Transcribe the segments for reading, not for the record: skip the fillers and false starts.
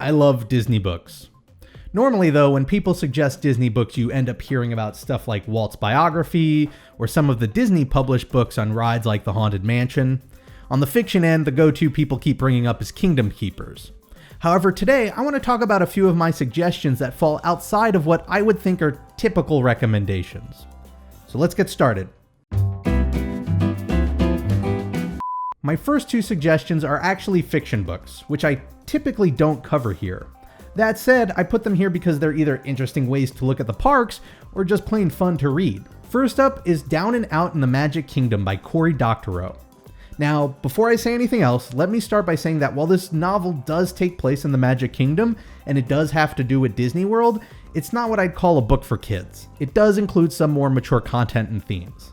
I love Disney books. Normally though, when people suggest Disney books, you end up hearing about stuff like Walt's biography, or some of the Disney published books on rides like the Haunted Mansion. On the fiction end, the go-to people keep bringing up is Kingdom Keepers. However, today I want to talk about a few of my suggestions that fall outside of what I would think are typical recommendations. So let's get started. My first two suggestions are actually fiction books, which I typically don't cover here. That said, I put them here because they're either interesting ways to look at the parks or just plain fun to read. First up is Down and Out in the Magic Kingdom by Cory Doctorow. Now, before I say anything else, let me start by saying that while this novel does take place in the Magic Kingdom, and it does have to do with Disney World, it's not what I'd call a book for kids. It does include some more mature content and themes.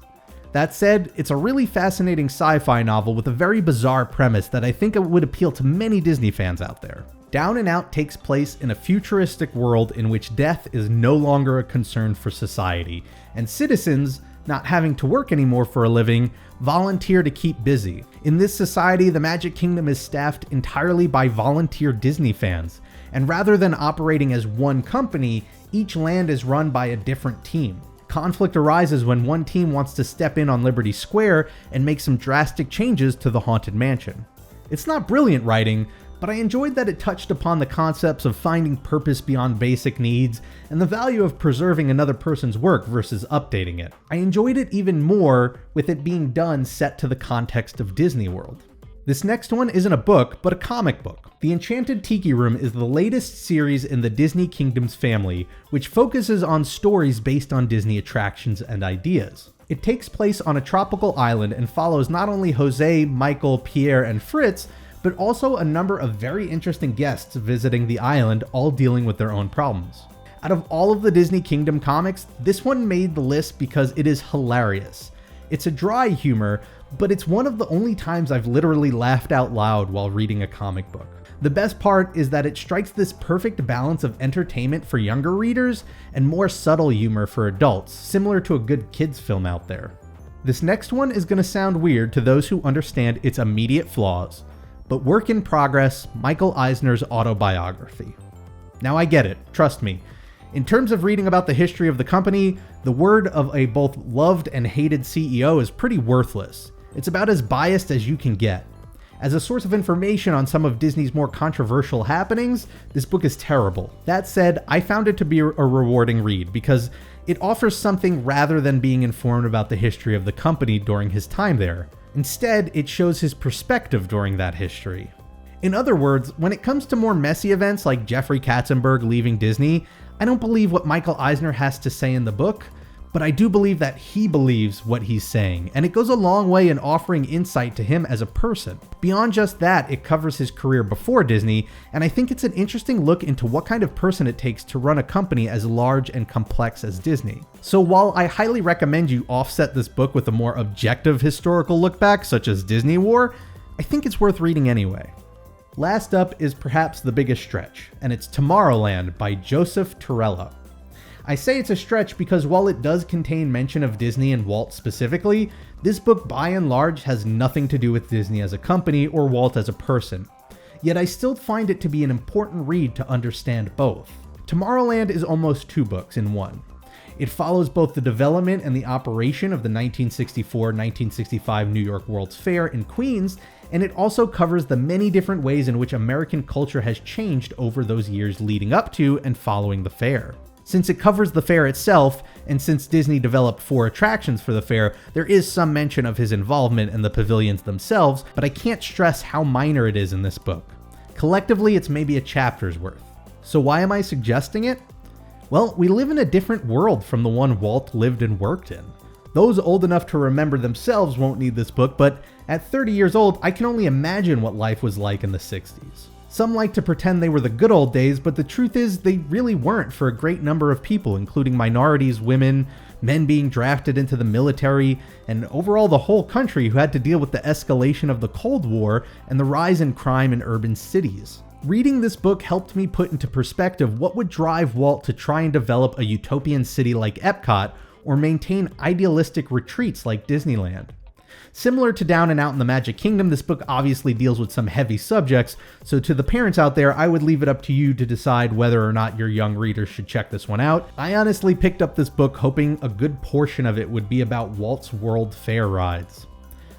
That said, it's a really fascinating sci-fi novel with a very bizarre premise that I think would appeal to many Disney fans out there. Down and Out takes place in a futuristic world in which death is no longer a concern for society, and citizens, not having to work anymore for a living, volunteer to keep busy. In this society, the Magic Kingdom is staffed entirely by volunteer Disney fans, and rather than operating as one company, each land is run by a different team. Conflict arises when one team wants to step in on Liberty Square and make some drastic changes to the Haunted Mansion. It's not brilliant writing, but I enjoyed that it touched upon the concepts of finding purpose beyond basic needs and the value of preserving another person's work versus updating it. I enjoyed it even more with it being done set to the context of Disney World. This next one isn't a book, but a comic book. The Enchanted Tiki Room is the latest series in the Disney Kingdom's family, which focuses on stories based on Disney attractions and ideas. It takes place on a tropical island and follows not only Jose, Michael, Pierre, and Fritz, but also a number of very interesting guests visiting the island, all dealing with their own problems. Out of all of the Disney Kingdom comics, this one made the list because it is hilarious. It's a dry humor, but it's one of the only times I've literally laughed out loud while reading a comic book. The best part is that it strikes this perfect balance of entertainment for younger readers and more subtle humor for adults, similar to a good kids film out there. This next one is going to sound weird to those who understand its immediate flaws, but Workinprogress, Michael Eisner's autobiography. Now I get it, trust me. In terms of reading about the history of the company, the word of a both loved and hated CEO is pretty worthless. It's about as biased as you can get. As a source of information on some of Disney's more controversial happenings, this book is terrible. That said, I found it to be a rewarding read because it offers something rather than being informed about the history of the company during his time there. Instead, it shows his perspective during that history. In other words, when it comes to more messy events like Jeffrey Katzenberg leaving Disney, I don't believe what Michael Eisner has to say in the book, but I do believe that he believes what he's saying, and it goes a long way in offering insight to him as a person. Beyond just that, it covers his career before Disney, and I think it's an interesting look into what kind of person it takes to run a company as large and complex as Disney. So while I highly recommend you offset this book with a more objective historical look back, such as Disney War, I think it's worth reading anyway. Last up is perhaps the biggest stretch, and it's Tomorrowland by Joseph Torello. I say it's a stretch because while it does contain mention of Disney and Walt specifically, this book by and large has nothing to do with Disney as a company or Walt as a person. Yet I still find it to be an important read to understand both. Tomorrowland is almost two books in one. It follows both the development and the operation of the 1964-1965 New York World's Fair in Queens, and it also covers the many different ways in which American culture has changed over those years leading up to and following the fair. Since it covers the fair itself, and since Disney developed 4 attractions for the fair, there is some mention of his involvement in the pavilions themselves, but I can't stress how minor it is in this book. Collectively, it's maybe a chapter's worth. So why am I suggesting it? Well, we live in a different world from the one Walt lived and worked in. Those old enough to remember themselves won't need this book, but at 30 years old, I can only imagine what life was like in the 60s. Some like to pretend they were the good old days, but the truth is they really weren't for a great number of people, including minorities, women, men being drafted into the military, and overall the whole country who had to deal with the escalation of the Cold War and the rise in crime in urban cities. Reading this book helped me put into perspective what would drive Walt to try and develop a utopian city like Epcot or maintain idealistic retreats like Disneyland. Similar to Down and Out in the Magic Kingdom, this book obviously deals with some heavy subjects, so to the parents out there, I would leave it up to you to decide whether or not your young readers should check this one out. I honestly picked up this book hoping a good portion of it would be about Walt's World Fair rides.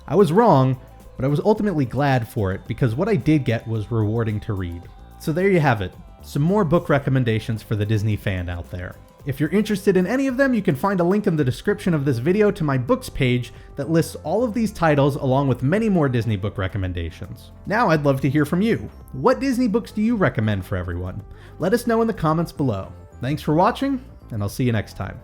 I was wrong, but I was ultimately glad for it because what I did get was rewarding to read. So there you have it, some more book recommendations for the Disney fan out there. If you're interested in any of them, you can find a link in the description of this video to my books page that lists all of these titles along with many more Disney book recommendations. Now I'd love to hear from you. What Disney books do you recommend for everyone? Let us know in the comments below. Thanks for watching, and I'll see you next time.